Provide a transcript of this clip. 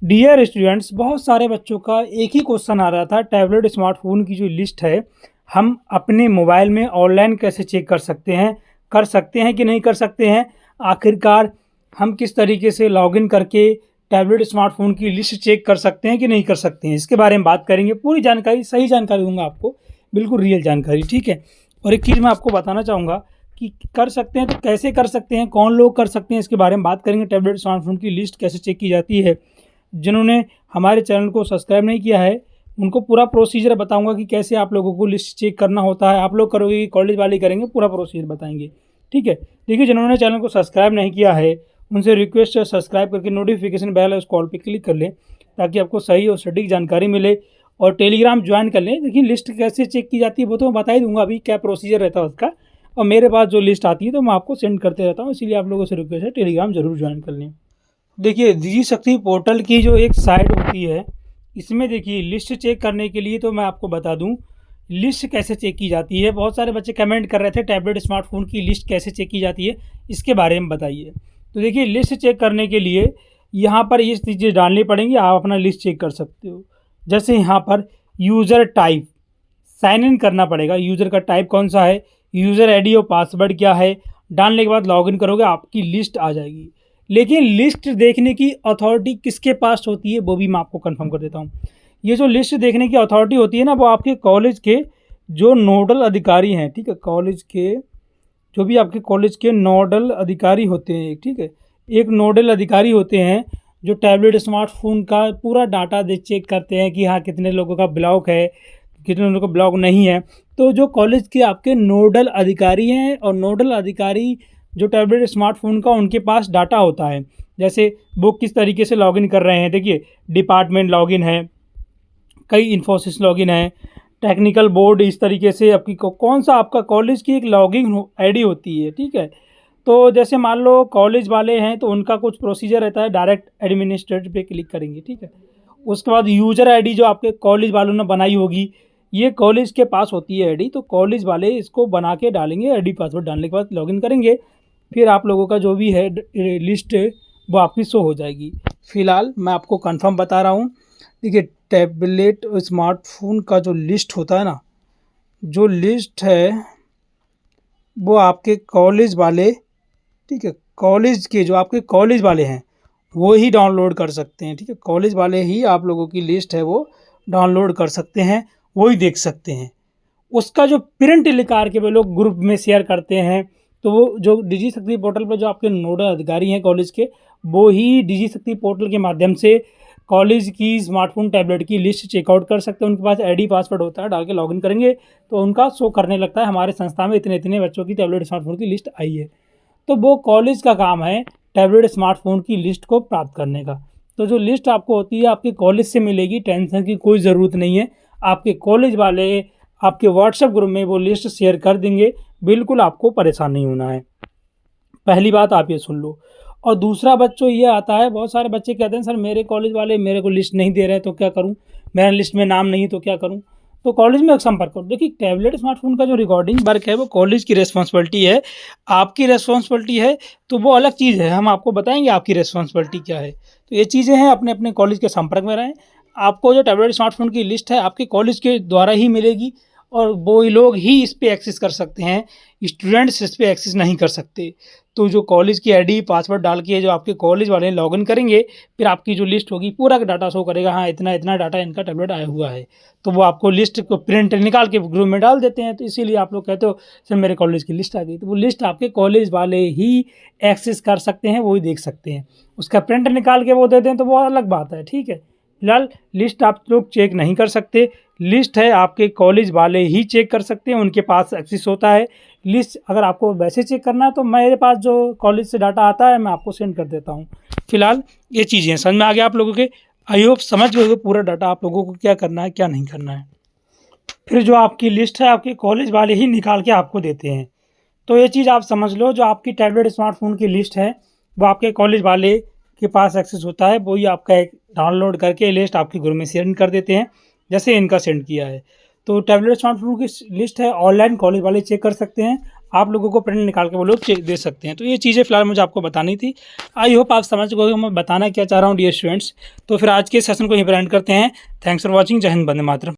Dear students, बहुत सारे बच्चों का एक ही क्वेश्चन आ रहा था। टैबलेट स्मार्टफोन की जो लिस्ट है, हम अपने मोबाइल में ऑनलाइन कैसे चेक कर सकते हैं कि नहीं कर सकते हैं। आखिरकार हम किस तरीके से लॉगिन करके टैबलेट स्मार्टफोन की लिस्ट चेक कर सकते हैं कि नहीं कर सकते हैं, इसके बारे में बात करेंगे। पूरी जानकारी, सही जानकारी दूंगा आपको, बिल्कुल रियल जानकारी, ठीक है। और एक चीज़ मैं आपको बताना चाहूँगा कि कर सकते हैं तो कैसे कर सकते हैं, कौन लोग कर सकते हैं, इसके बारे में बात करेंगे। टैबलेट स्मार्टफोन की लिस्ट कैसे चेक की जाती है। जिन्होंने हमारे चैनल को सब्सक्राइब नहीं किया है, उनको पूरा प्रोसीजर बताऊंगा कि कैसे आप लोगों को लिस्ट चेक करना होता है। आप लोग करोगे कि कॉलेज वाले करेंगे, पूरा प्रोसीजर बताएंगे, ठीक है। देखिए, जिन्होंने चैनल को सब्सक्राइब नहीं किया है, उनसे रिक्वेस्ट है सब्सक्राइब करके नोटिफिकेशन बेल है उस कॉल पर क्लिक कर लें, ताकि आपको सही और सटीक जानकारी मिले। और टेलीग्राम ज्वाइन कर लें। देखिए, लिस्ट कैसे चेक की जाती है वो तो मैं बता ही दूंगा अभी, क्या प्रोसीजर रहता है उसका। और मेरे पास जो लिस्ट आती है तो मैं आपको सेंड करते रहता हूँ, इसीलिए आप लोगों से रिक्वेस्ट है टेलीग्राम जरूर ज्वाइन कर लें। देखिए, जी शक्ति पोर्टल की जो एक साइट होती है, इसमें देखिए लिस्ट चेक करने के लिए तो मैं आपको बता दूं लिस्ट कैसे चेक की जाती है। बहुत सारे बच्चे कमेंट कर रहे थे टैबलेट स्मार्टफोन की लिस्ट कैसे चेक की जाती है, इसके बारे में बताइए। तो देखिए, लिस्ट चेक करने के लिए यहाँ पर ये चीज़ें डालनी पड़ेंगी, आप अपना लिस्ट चेक कर सकते हो। जैसे यहाँ पर यूज़र टाइप, साइन इन करना पड़ेगा। यूज़र का टाइप कौन सा है, यूज़र आईडी और पासवर्ड क्या है, डालने के बाद लॉगिन करोगे, आपकी लिस्ट आ जाएगी। लेकिन लिस्ट देखने की अथॉरिटी किसके पास होती है, वो भी मैं आपको कंफर्म कर देता हूँ। ये जो लिस्ट देखने की अथॉरिटी होती है ना, वो आपके कॉलेज के जो नोडल अधिकारी हैं, ठीक है। कॉलेज के जो भी आपके कॉलेज के नोडल अधिकारी होते हैं, ठीक है, एक नोडल अधिकारी होते हैं जो टैबलेट स्मार्टफोन का पूरा डाटा दे चेक करते हैं कि हाँ कितने लोगों का ब्लॉक है, कितने लोगों का ब्लॉक नहीं है। तो जो कॉलेज के आपके नोडल अधिकारी हैं, और नोडल अधिकारी जो टैबलेट स्मार्टफोन का, उनके पास डाटा होता है। जैसे वो किस तरीके से लॉगिन कर रहे हैं, देखिए डिपार्टमेंट लॉगिन है, कई इन्फोसिस लॉगिन है, टेक्निकल बोर्ड, इस तरीके से आपकी कौन सा आपका कॉलेज की एक लॉगिन आईडी होती है, ठीक है। तो जैसे मान लो कॉलेज वाले हैं तो उनका कुछ प्रोसीजर रहता है, डायरेक्ट एडमिनिस्ट्रेटर पे क्लिक करेंगे, ठीक है। उसके बाद यूज़र आईडी जो आपके कॉलेज वालों ने बनाई होगी, ये कॉलेज के पास होती है आईडी, तो कॉलेज वाले इसको बना के डालेंगे। आईडी पासवर्ड डालने के बाद लॉगिन करेंगे, फिर आप लोगों का जो भी है लिस्ट वो आपकी शो हो जाएगी। फ़िलहाल मैं आपको कंफर्म बता रहा हूँ। देखिए, टैबलेट स्मार्टफोन का जो लिस्ट होता है ना, जो लिस्ट है वो आपके कॉलेज वाले, ठीक है, कॉलेज के जो आपके कॉलेज वाले हैं वो ही डाउनलोड कर सकते हैं, ठीक है। कॉलेज वाले ही आप लोगों की लिस्ट है वो डाउनलोड कर सकते हैं, वो ही देख सकते हैं। उसका जो प्रिंट निकाल के वो लोग ग्रुप में शेयर करते हैं, तो वो जो डिजी शक्ति पोर्टल पर जो आपके नोडल अधिकारी हैं कॉलेज के, वो ही डिजी शक्ति पोर्टल के माध्यम से कॉलेज की स्मार्टफोन टैबलेट की लिस्ट चेकआउट कर सकते हैं। उनके पास आईडी पासवर्ड होता है, डाल के लॉगिन करेंगे तो उनका शो करने लगता है हमारे संस्था में इतने इतने बच्चों की टैबलेट स्मार्टफोन की लिस्ट आई है। तो वो कॉलेज का काम है टैबलेट स्मार्टफोन की लिस्ट को प्राप्त करने का। तो जो लिस्ट आपको होती है आपके कॉलेज से मिलेगी, टेंशन की कोई ज़रूरत नहीं है। आपके कॉलेज वाले आपके व्हाट्सएप ग्रुप में वो लिस्ट शेयर कर देंगे, बिल्कुल आपको परेशान नहीं होना है। पहली बात आप ये सुन लो। और दूसरा बच्चों ये आता है, बहुत सारे बच्चे कहते हैं सर मेरे कॉलेज वाले मेरे को लिस्ट नहीं दे रहे तो क्या करूं, मेरा लिस्ट में नाम नहीं है तो क्या करूं। तो कॉलेज में संपर्क करो। देखिए, टैबलेट स्मार्टफोन का जो रिकॉर्डिंग वर्क है वो कॉलेज की रिस्पॉन्सिबिलिटी है, आपकी रिस्पॉन्सिबिलिटी है तो वो अलग चीज़ है। हम आपको बताएंगे आपकी रिस्पॉन्सिबिलिटी क्या है। तो ये चीज़ें हैं, अपने अपने कॉलेज के संपर्क में रहें। आपको जो टैबलेट स्मार्टफोन की लिस्ट है आपके कॉलेज के द्वारा ही मिलेगी, और वो लोग ही इस पर एक्सेस कर सकते हैं, स्टूडेंट्स इस पर एक्सेस नहीं कर सकते। तो जो कॉलेज की आईडी पासवर्ड डाल के जो आपके कॉलेज वाले लॉगिन करेंगे, फिर आपकी जो लिस्ट होगी पूरा का डाटा शो करेगा, हाँ इतना इतना डाटा इनका टैबलेट आया हुआ है। तो वो आपको लिस्ट को प्रिंट निकाल के ग्रुप में डाल देते हैं। तो इसीलिए आप लोग कहते हो सर मेरे कॉलेज की लिस्ट आ गई, तो वो लिस्ट आपके कॉलेज वाले ही एक्सेस कर सकते हैं, वो ही देख सकते हैं। उसका प्रिंट निकाल के वो देते हैं तो वो अलग बात है, ठीक है। फिलहाल लिस्ट आप लोग चेक नहीं कर सकते, लिस्ट है आपके कॉलेज वाले ही चेक कर सकते हैं, उनके पास एक्सेस होता है। लिस्ट अगर आपको वैसे चेक करना है तो मेरे पास जो कॉलेज से डाटा आता है मैं आपको सेंड कर देता हूँ। फिलहाल ये चीज़ें समझ में आ गया आप लोगों के, आई होप समझ गए पूरा डाटा आप लोगों को क्या करना है क्या नहीं करना है। फिर जो आपकी लिस्ट है आपके कॉलेज वाले ही निकाल के आपको देते हैं। तो ये चीज़ आप समझ लो, जो आपकी टैबलेट स्मार्टफोन की लिस्ट है वो आपके कॉलेज वाले के पास एक्सेस होता है, वही आपका एक डाउनलोड करके लिस्ट आपके ग्रुप में सेंड कर देते हैं, जैसे इनका सेंड किया है। तो टैबलेट स्मार्टफोन की लिस्ट है ऑनलाइन कॉलेज वाले चेक कर सकते हैं, आप लोगों को प्रिंट निकाल के वो लोग दे सकते हैं। तो ये चीज़ें फ़िलहाल मुझे आपको बतानी थी। आई होप आप समझ गए मैं बताना क्या चाह रहा हूँ डियर स्टूडेंट्स। तो फिर आज के सेशन को यहीं पर एंड करते हैं। Thanks for watching. जय हिंद, वंदे मातरम।